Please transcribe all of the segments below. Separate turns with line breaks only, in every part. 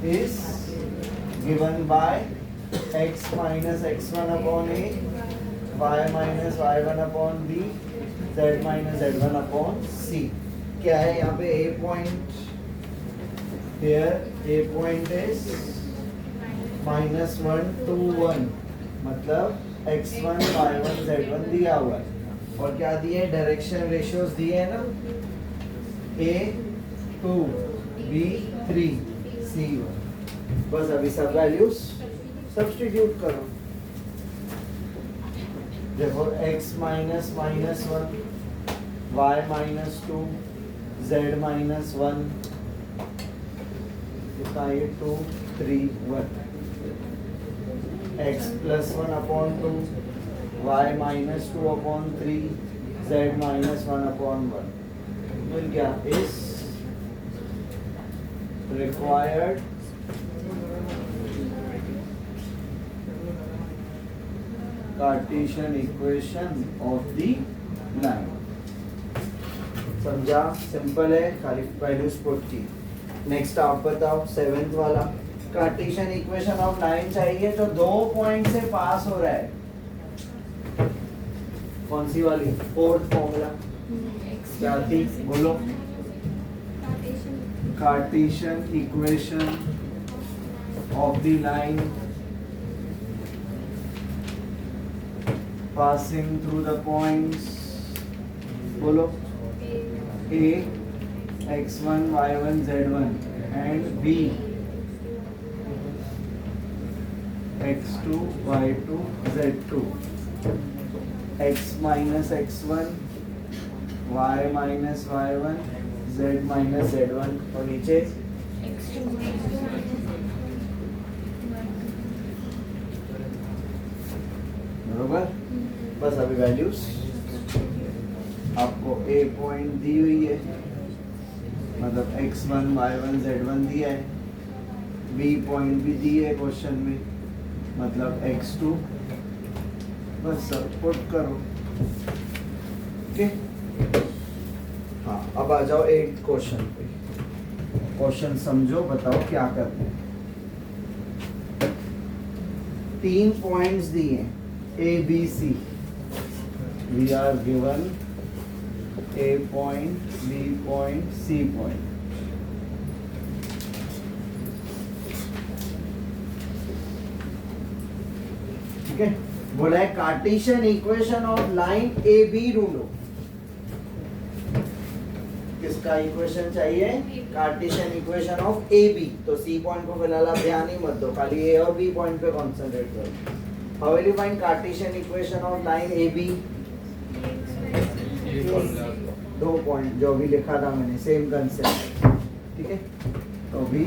is given by x minus x1 upon a, y minus y1 upon b, z minus z1 upon c. क्या है यहाँ पे a point? Here a point is -1 2 1, मतलब x1 y1 z1 दिया हुआ है और क्या दिए? डायरेक्शन रेशियोज दिए है ना, a 2 b 3 c 1. बस अभी सब वैल्यूज सब्स्टिट्यूट करो. देखो x minus minus 1, y minus 2, z minus 1, कितना ये 2 3 1, x plus 1 upon 2, y minus 2 upon 3, z minus 1 upon 1. मिल गया. इस required Cartesian equation of the line. समझा? सिंपल है, खाली वैल्यूज पुट की. नेक्स्ट आप बताओ 7th वाला. कार्टेशियन इक्वेशन ऑफ लाइन चाहिए जो 2 पॉइंट से पास हो रहा है. कौन सी वाली? 4th फॉर्मूला क्या थी? बोलो. Cartesian equation of the line passing through the points. बोलो. A x1 y1 z1 and B x2 y2 z2. x minus x1 y minus y1 z minus z1 और नीचे बरोबर. बस अभी वैल्यूज आपको a पॉइंट दी हुई है, मतलब x1 y1 z1 दिया है, b पॉइंट भी दी है क्वेश्चन में, मतलब x2. बस सब पुट करो. ओके. हाँ, अब आ जाओ 8th क्वेश्चन पे. क्वेश्चन समझो, बताओ क्या करना है. 3 पॉइंट्स दिए A, B, C. We are given A point, B point, C point. ठीक है. बोला है Cartesian equation of line A B ढूंढो. किसका इक्वेशन चाहिए? Cartesian equation of A B. तो सी पॉइंट को फिलहाल आप ध्यान ही मत दो, खाली ए और बी पॉइंट पे कॉन्सेंट्रेट करो. How will you find Cartesian equation of line AB? 2 point जो भी लिखा था मैंने, सेम कंसेप्ट. ठीक है. तो भी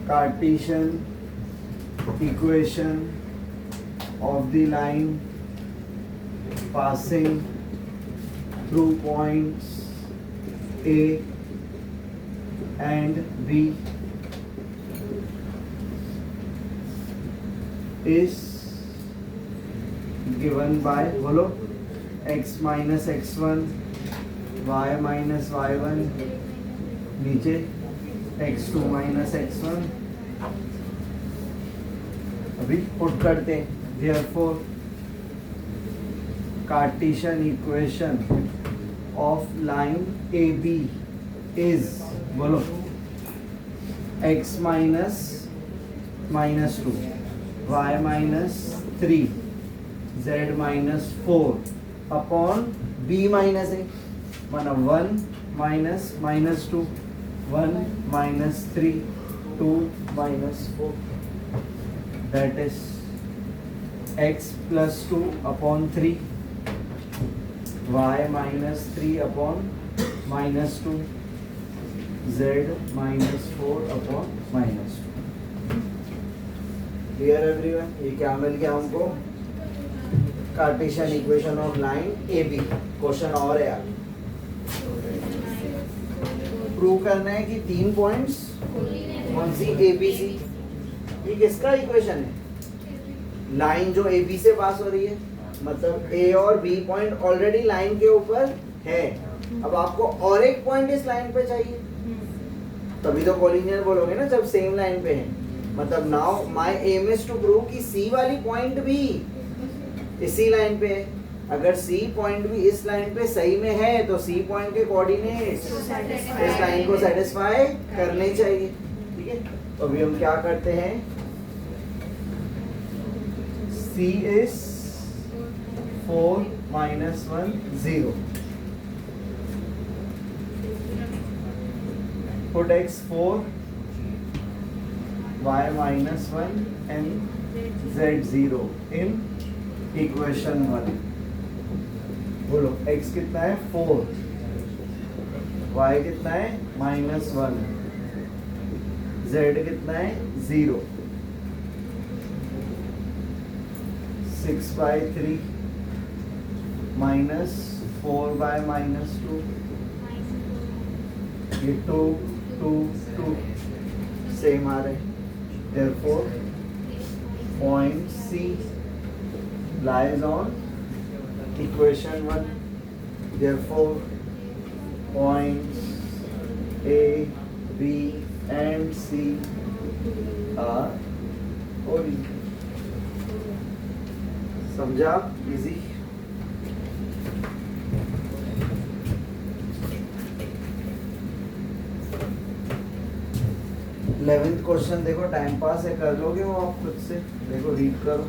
Cartesian equation of the line passing through points A and B is given by, बोलो, x minus x1 y minus y1 नीचे x2 minus x1. अभी पुट करते हैं. therefore Cartesian equation of line AB is, बोलो, x minus minus 2 y minus 3 z minus 4 upon b minus a. माना 1 minus minus 2 1 minus 3 2 minus 4. That is x plus 2 upon 3 y minus 3 upon minus 2 z minus 4 upon minus 2. Clear everyone? ये क्या मिल गया हमको? Cartesian equation of line A B. Question और है आगे. Prove करना है कि 3 पॉइंट्स कौन सी ए बी सी. ये किसका इक्वेशन है? लाइन जो ए बी से पास हो रही है, मतलब ए और बी पॉइंट ऑलरेडी लाइन के ऊपर है. अब आपको और एक पॉइंट इस लाइन पे चाहिए, तभी तो कोलिनियर बोलोगे ना जब सेम लाइन पे है। मतलब now my aim is to prove कि सी वाली पॉइंट भी इसी लाइन पे है। अगर सी पॉइंट भी इस लाइन पे सही में है तो सी पॉइंट के कोऑर्डिनेट्स इस लाइन को सेटिस्फाई करने चाहिए। ठीक है, तो अभी हम क्या करते हैं, सी is 4 minus 1 0, put x 4 y minus 1 and z 0 in equation 1। बोलो x कितना है 4, y कितना है -1, z कितना है 0। 6/3 minus 4 by -2, ये 2 2 2 सेम आ रहे। Therefore point C lies on equation 1। Therefore points A, B and C are origin। समझा? इजी। 11th क्वेश्चन देखो, टाइम पास है, कर लोगे वो आप खुद से। देखो रीड करो।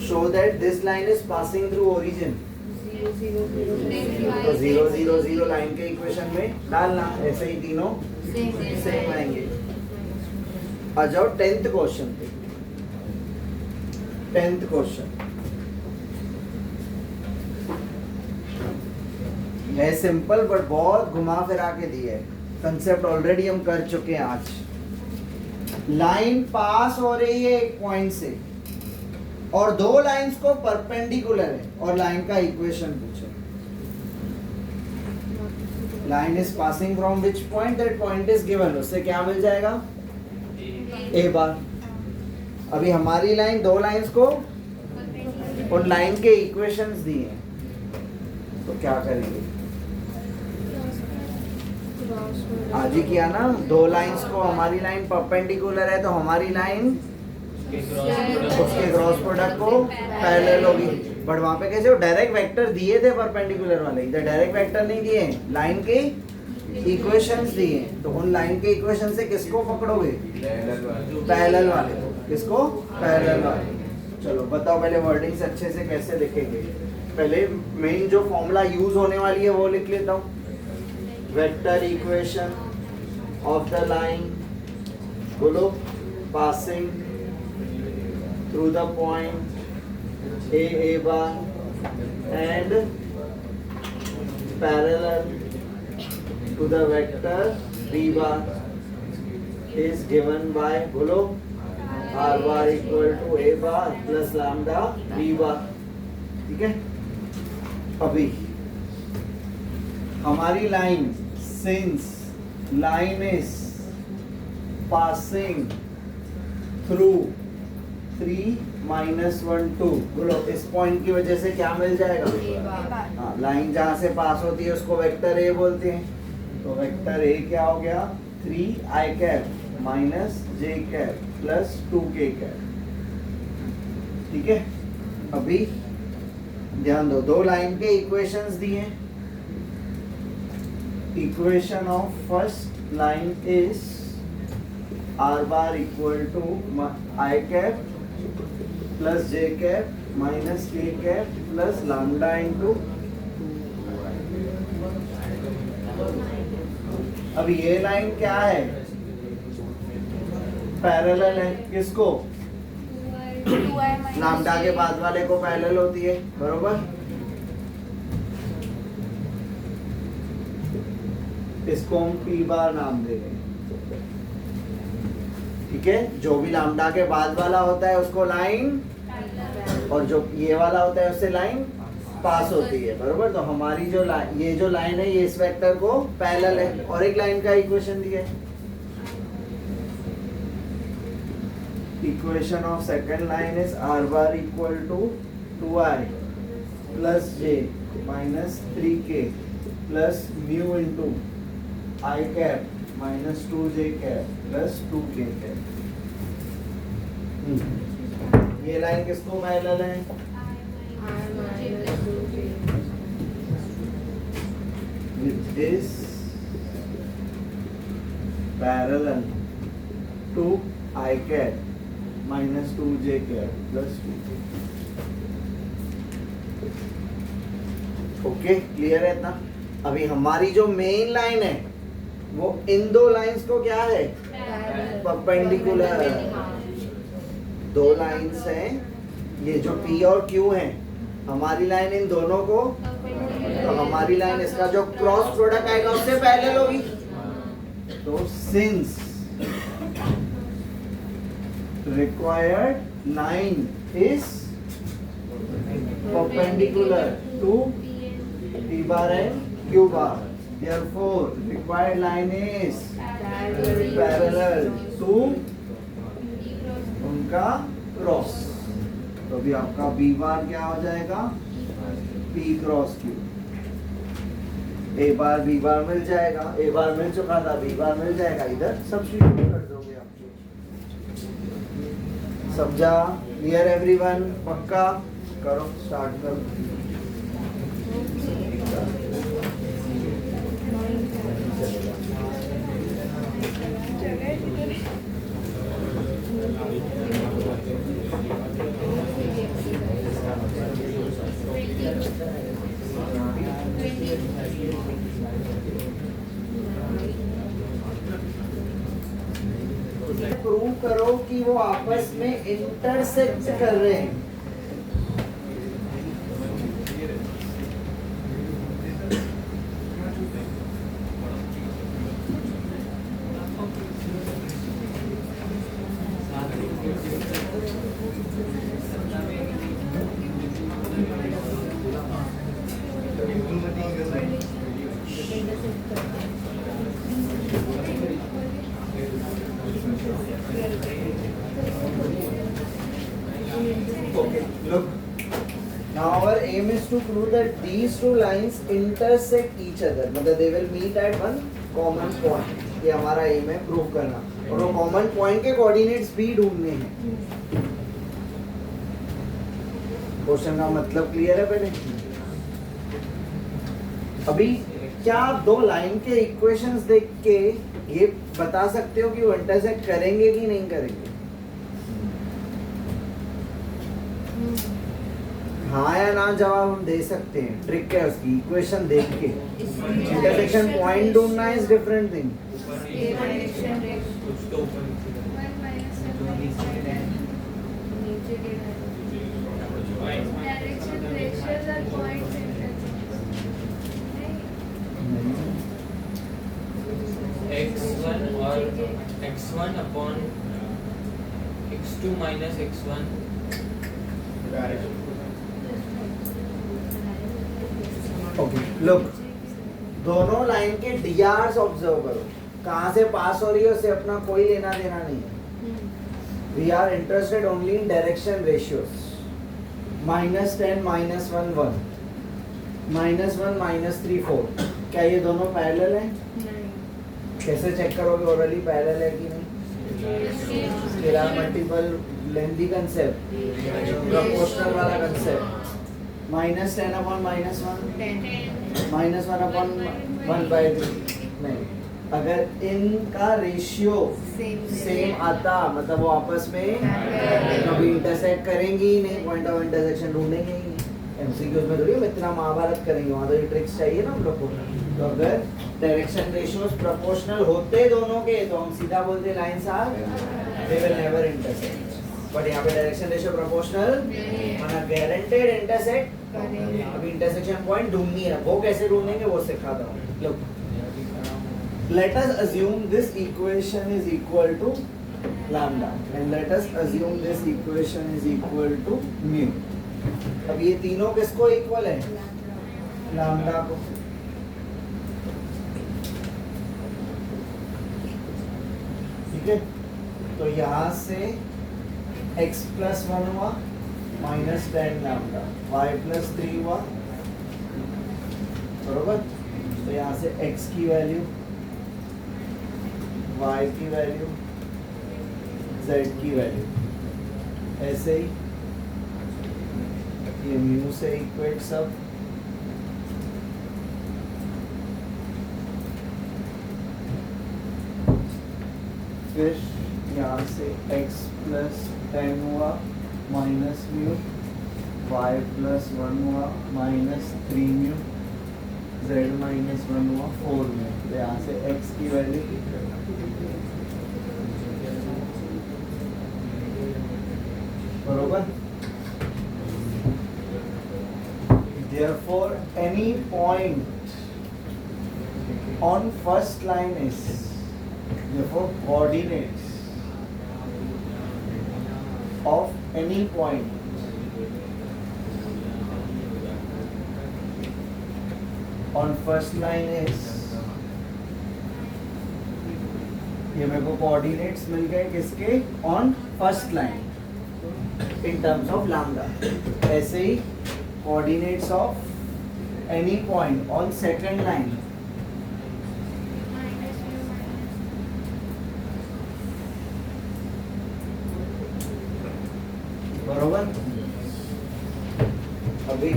Show that this line is passing through origin. तो 0 0 0 लाइन के इक्वेशन में डालना, ऐसे ही तीनों सेम आएंगे। आ जाओ 10th क्वेश्चन पे। 10th क्वेश्चन है सिंपल बट बहुत घुमा फिरा के दिया है। कंसेप्ट ऑलरेडी हम कर चुके हैं आज। लाइन पास हो रही है एक पॉइंट से और दो लाइंस को परपेंडिकुलर है और लाइन का इक्वेशन पूछे। Line is passing from which point, that point is given. उससे क्या मिल जाएगा, ए बार। अभी हमारी लाइन दो लाइंस को उन लाइन के इक्वेशंस दिए हैं, तो क्या करेंगे, आज ही किया ना। दो लाइंस को, हमारी लाइन परपेंडिकुलर है तो हमारी लाइन उसके क्रॉस प्रोडक्ट को पैरेलल होगी। बट वहां पे कैसे, वो डायरेक्ट वेक्टर दिए थे परपेंडिकुलर वाले, इधर डायरेक्ट वेक्टर नहीं दिए, लाइन के इक्वेशंस दिए। तो उन लाइन के इक्वेशन से किसको पकड़ोगे, पैरेलल वाले को। किसको, पैरेलल वाले। चलो बताओ पहले वर्डिंग्स अच्छे से कैसे लिखेंगे। पहले मेन जो फॉर्मूला यूज होने वाली है वो लिख लेता हूँ। Vector equation of the line, बोलो, passing through the point A bar and parallel to the vector B bar is given by, बोलो, r bar equal to a bar plus lambda b bar। ठीक है, अभी हमारी line, since line is passing through 3 -1 2, बोलो इस point की वजह से क्या मिल जाएगा, हाँ, लाइन जहां से पास होती है उसको वेक्टर ए बोलते हैं। तो वेक्टर ए क्या हो गया, 3i cap minus j cap plus 2k cap. ठीक है, अभी ध्यान दो, दो लाइन के इक्वेशंस दिए। Equation of first line is r bar equal to i cap plus j cap minus k cap plus lambda into. अब ये लाइन क्या है, पैरेलल है, किसको, लैम्डा के बाद वाले को पैरेलल होती है, बरोबर। इसको हम p बार नाम दे रहे हैं। ठीक है, जो भी लैम्डा के बाद वाला होता है उसको लाइन, और जो ये वाला होता है उससे लाइन पास होती है, बरोबर। तो हमारी जो ये जो लाइन है ये इस वेक्टर को पैरेलल है, और एक लाइन का इक्वेशन दिया है। Equation of second line is r bar equal to 2i plus j minus 3k plus mu into i cap minus 2j cap plus 2k cap. ये लाइन किसको पैरेलल है? Which is parallel to i cap minus 2j cap plus 2k। Okay, clear है इतना? अभी हमारी जो main line है वो इन दो लाइंस को क्या है? परपेंडिकुलर। दो लाइंस हैं, ये जो P और Q है, हमारी लाइन इन दोनों को, तो हमारी लाइन इसका जो क्रॉस प्रोडक्ट आएगा उससे पैरेलल होगी। तो since required line is perpendicular to P bar and Q bar, therefore required line is parallel to उनका क्रॉस। तो अभी आपका B bar क्या हो जाएगा? P cross Q। A bar B bar मिल जाएगा, A bar मिल चुका था, B bar मिल जाएगा, इधर सब्स्टिट्यूट कर दोगे आप। समझा? Clear everyone? पक्का? करो, स्टार्ट करो। प्रूव करो कि वो आपस में इंटरसेक्ट कर रहे हैं। Okay, look. Now our aim is to prove that these two lines intersect each other. मतलब they will meet at one common point. ये हमारा aim है prove करना, और वो common point के coordinates भी ढूंढने हैं। क्वेश्चन का मतलब क्लियर है पहले? अभी क्या आप दो लाइन के इक्वेशंस देख के ये बता सकते हो कि वो इंटरसेक्ट करेंगे कि नहीं करेंगे? हाँ या ना जवाब हम दे सकते हैं। ट्रिक है उसकी, इक्वेशन देख के। इंटरसेक्शन पॉइंट ढूंढना इज डिफरेंट थिंग।
x1 और x1 upon x2 minus x1
okay, look, दोनों लाइन के डीआरस ऑब्जर्व करो। कहाँ से पास हो रही है उससे अपना कोई लेना देना नहीं है। We are interested only in direction ratios. -10 -1 1, -1 -3 4। क्या ये दोनों पैरेलल हैं? कैसे चेक करोगे ओरली पैरेलल है कि नहीं? Scalar multiple lengthy concept, proportional वाला कंसेप्ट। -10 upon -1, -1 upon 1/3। नहीं, अगर इनका रेशियो सेम आता मतलब वो आपस में कभी इंटरसेक्ट करेंगी ही नहीं, पॉइंट ऑफ इंटरसेक्शन ढूंढेंगे ही नहीं। एमसीक्यूज में थोड़ी हम इतना महाभारत करेंगे, वहाँ तो ये ट्रिक्स चाहिए ना हम लोग को। तो अगर डायरेक्शन रेशियोज प्रोपोर्शनल होते दोनों के तो हम सीधा बोलते lines are they will never intersect. But यहाँ पे डायरेक्शन रेशियो प्रोपोर्शनल माना गारंटेड इंटरसेक्ट। अभी इंटरसेक्शन पॉइंट ढूंढनी है, वो कैसे ढूंढेंगे वो सिखाता हूँ। Look, let us assume this equation is equal to lambda and let us assume this equation is equal to mu। अब ये तीनों किसको इक्वल है? लैम्डा को। ठीक है, तो यहाँ से x plus 1 हुआ -10 लैम्डा, y plus 3 हुआ, बरोबर। तो यहाँ से x की वैल्यू y की वैल्यू, z की वैल्यू, ऐसे ही ये म्यू से इक्वेट सब, फिर यहाँ से x प्लस 10 हुआ माइनस म्यू, y प्लस 1 हुआ माइनस 3 म्यू, z माइनस 1 हुआ 4 म्यू। तो यहाँ से x की वैल्यू बरोबर। Therefore, any point on first line is, therefore coordinates of any point on first line is, ये मेरे को कोऑर्डिनेट्स मिल गए किसके, on first line in terms of lambda. ऐसे ही coordinates of any point on second line, बरोबर। अभी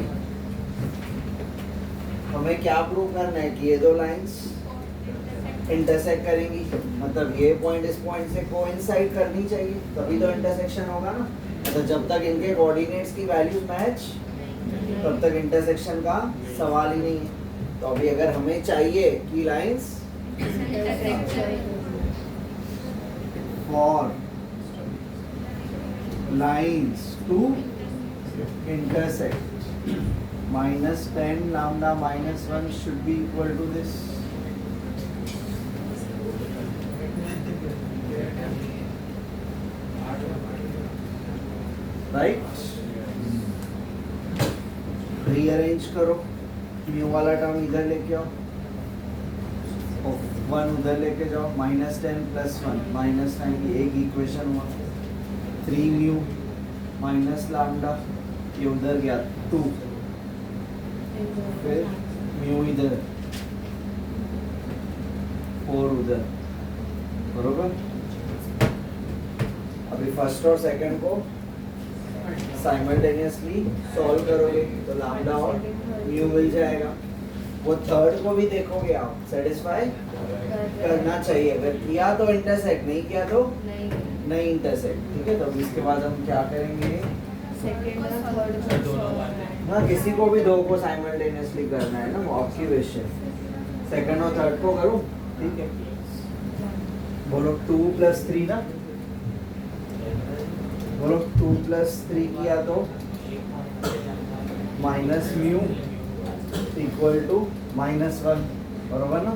हमें क्या प्रूव करना है कि ये दो लाइंस इंटरसेक्ट करेंगी, मतलब ये पॉइंट इस पॉइंट से कोइंसाइड करनी चाहिए, तभी तो इंटरसेक्शन होगा ना। मतलब जब तक इनके कोऑर्डिनेट्स की वैल्यूज मैच, तब तक इंटरसेक्शन का सवाल ही नहीं है। तो अभी अगर हमें चाहिए कि lines for lines to intersect, -10 lambda -1 should be equal to this, right? Rearrange करो, म्यू वाला टर्म इधर लेके आओ, 1 उधर लेके जाओ, -10 + 1 -9 की एक इक्वेशन हुआ, 3 म्यू माइनस लैम्डा, ये उधर गया 2, फिर म्यू इधर, 4 उधर, बरोबर। अभी फर्स्ट और सेकंड को साइमल्टेनियसली सॉल्व करोगे तो लैम्डा और म्यू मिल जाएगा। वो थर्ड को भी देखोगे आप, सेटिस्फाई करना चाहिए, अगर किया तो इंटरसेक्ट, नहीं किया तो नहीं इंटरसेक्ट, ठीक है। तो इसके बाद हम क्या करेंगे, हाँ किसी को भी दो को साइमल्टेनियसली करना है ना, वो आपकी विश है। सेकंड और थर्ड को करूँ, ठीक है। बोलो 2 + 3 ना, बोलो 2 + 3 किया तो माइनस म्यू इक्वल टू -1, बरोबर ना।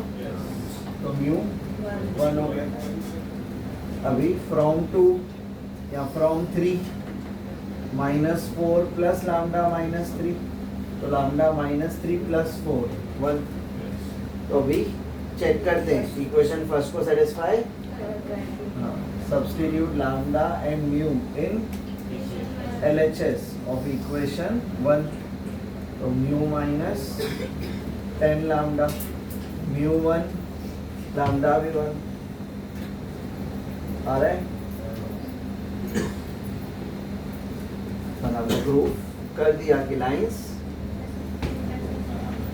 तो म्यू 1 हो गया। अभी फ्रॉम 2 या फ्रॉम 3, -4 + लैम्डा -3, तो लैम्डा -3 + 4 1। तो अभी चेक करते हैं इक्वेशन फर्स्ट को satisfy, substitute lambda and mu in LHS of equation 1, तो mu minus 10 lambda, mu 1, lambda भी 1 आ रहा है। मैंने प्रूफ कर दिया कि लाइंस,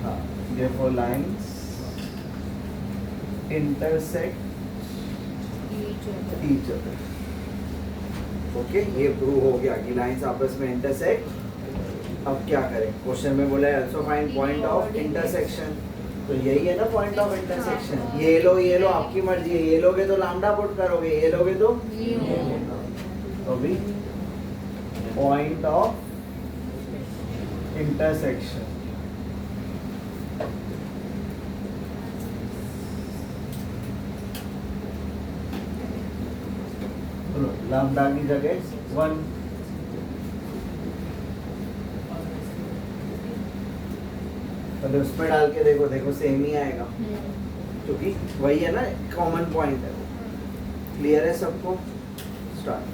हाँ therefore lines intersect each other, okay. ये प्रूव हो गया कि लाइंस आपस में इंटरसेक्ट। अब क्या करें, क्वेश्चन में बोला है also find point of intersection, तो यही है ना पॉइंट ऑफ इंटरसेक्शन। ये लो आपकी मर्जी है, ये लोगे तो लैम्डा पुट करोगे, ये लोगे तो अभी पॉइंट ऑफ इंटरसेक्शन, लैम्डा की जगह 1, तो उसमें डाल के देखो सेम ही आएगा, क्योंकि वही है ना, कॉमन पॉइंट है। क्लियर है सबको? स्टार्ट।